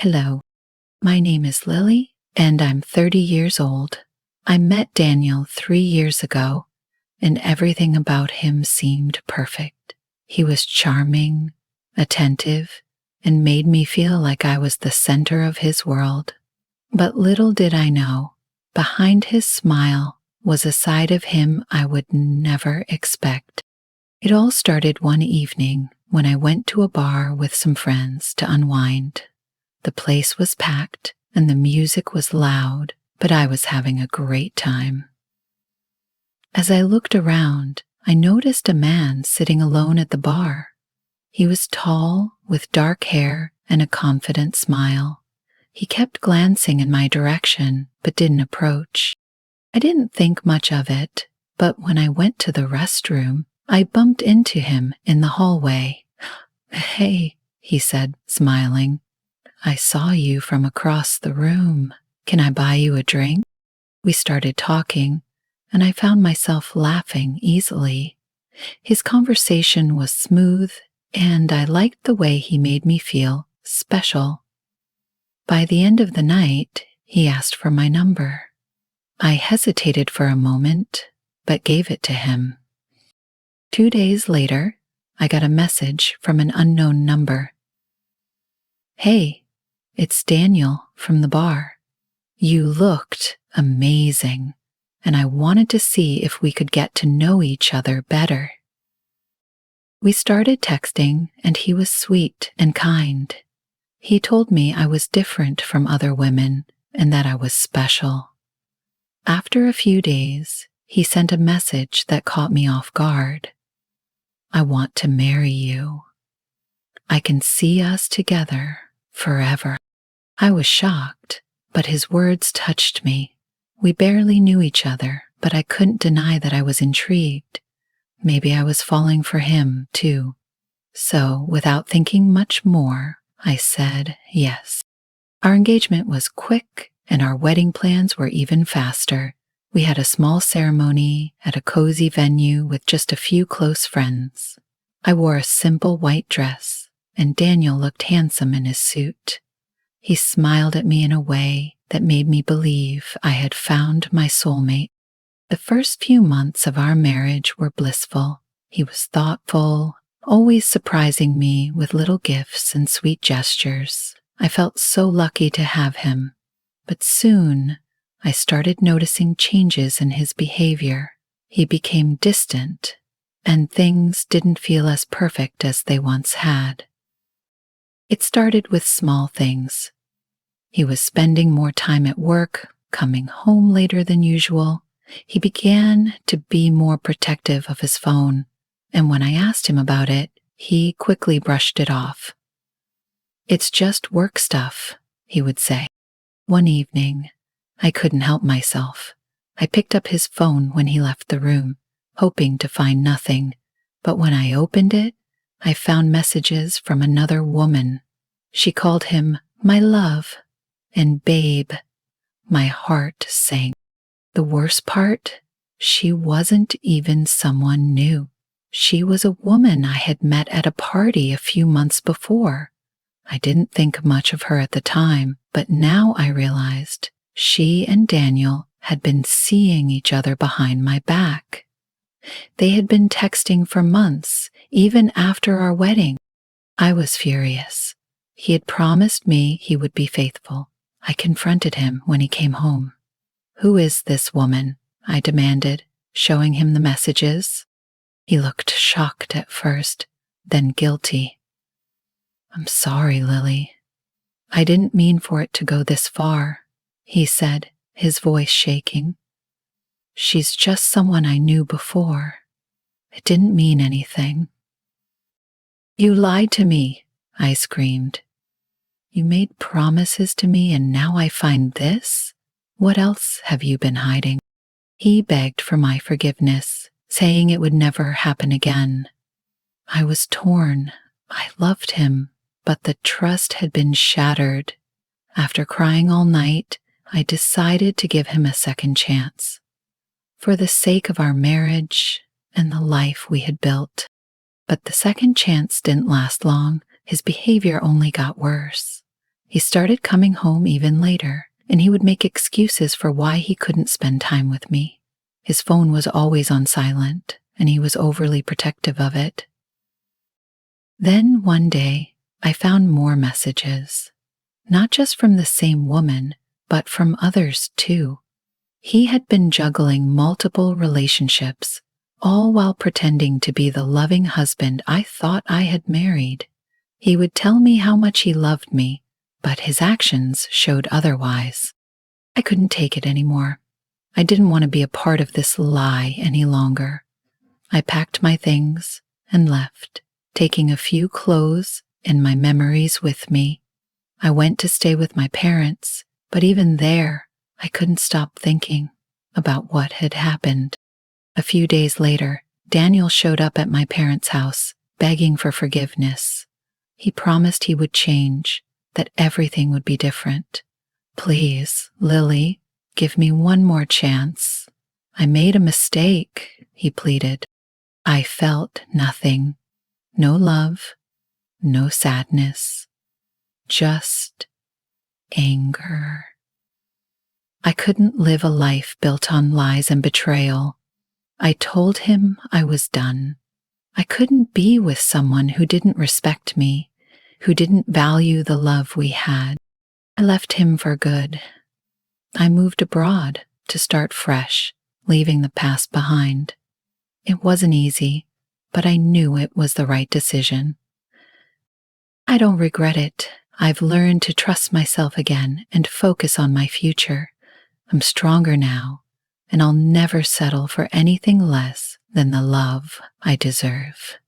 Hello, my name is Lily, and I'm 30 years old. I met Daniel 3 years ago, and everything about him seemed perfect. He was charming, attentive, and made me feel like I was the center of his world. But little did I know, behind his smile was a side of him I would never expect. It all started one evening when I went to a bar with some friends to unwind. The place was packed and the music was loud, but I was having a great time. As I looked around, I noticed a man sitting alone at the bar. He was tall, with dark hair and a confident smile. He kept glancing in my direction, but didn't approach. I didn't think much of it, but when I went to the restroom, I bumped into him in the hallway. "Hey," he said, smiling. "I saw you from across the room. Can I buy you a drink?" We started talking, and I found myself laughing easily. His conversation was smooth, and I liked the way he made me feel special. By the end of the night, he asked for my number. I hesitated for a moment, but gave it to him. 2 days later, I got a message from an unknown number. "Hey, it's Daniel from the bar. You looked amazing, and I wanted to see if we could get to know each other better." We started texting, and he was sweet and kind. He told me I was different from other women and that I was special. After a few days, he sent a message that caught me off guard. "I want to marry you. I can see us together forever." I was shocked, but his words touched me. We barely knew each other, but I couldn't deny that I was intrigued. Maybe I was falling for him, too. So, without thinking much more, I said yes. Our engagement was quick, and our wedding plans were even faster. We had a small ceremony at a cozy venue with just a few close friends. I wore a simple white dress, and Daniel looked handsome in his suit. He smiled at me in a way that made me believe I had found my soulmate. The first few months of our marriage were blissful. He was thoughtful, always surprising me with little gifts and sweet gestures. I felt so lucky to have him. But soon, I started noticing changes in his behavior. He became distant, and things didn't feel as perfect as they once had. It started with small things. He was spending more time at work, coming home later than usual. He began to be more protective of his phone, and when I asked him about it, he quickly brushed it off. "It's just work stuff," he would say. One evening, I couldn't help myself. I picked up his phone when he left the room, hoping to find nothing, but when I opened it, I found messages from another woman. She called him my love and babe. My heart sank. The worst part, she wasn't even someone new. She was a woman I had met at a party a few months before. I didn't think much of her at the time, but now I realized she and Daniel had been seeing each other behind my back. They had been texting for months, even after our wedding. I was furious. He had promised me he would be faithful. I confronted him when he came home. "Who is this woman?" I demanded, showing him the messages. He looked shocked at first, then guilty. "I'm sorry, Lily. I didn't mean for it to go this far," he said, his voice shaking. "She's just someone I knew before. It didn't mean anything." "You lied to me," I screamed. "You made promises to me and now I find this? What else have you been hiding?" He begged for my forgiveness, saying it would never happen again. I was torn. I loved him, but the trust had been shattered. After crying all night, I decided to give him a second chance, for the sake of our marriage and the life we had built. But the second chance didn't last long. His behavior only got worse. He started coming home even later, and he would make excuses for why he couldn't spend time with me. His phone was always on silent, and he was overly protective of it. Then one day, I found more messages, not just from the same woman, but from others too. He had been juggling multiple relationships, all while pretending to be the loving husband I thought I had married. He would tell me how much he loved me, but his actions showed otherwise. I couldn't take it anymore. I didn't want to be a part of this lie any longer. I packed my things and left, taking a few clothes and my memories with me. I went to stay with my parents, but even there, I couldn't stop thinking about what had happened. A few days later, Daniel showed up at my parents' house, begging for forgiveness. He promised he would change, that everything would be different. "Please, Lily, give me one more chance. I made a mistake," he pleaded. I felt nothing. No love, no sadness, just anger. I couldn't live a life built on lies and betrayal. I told him I was done. I couldn't be with someone who didn't respect me, who didn't value the love we had. I left him for good. I moved abroad to start fresh, leaving the past behind. It wasn't easy, but I knew it was the right decision. I don't regret it. I've learned to trust myself again and focus on my future. I'm stronger now, and I'll never settle for anything less than the love I deserve.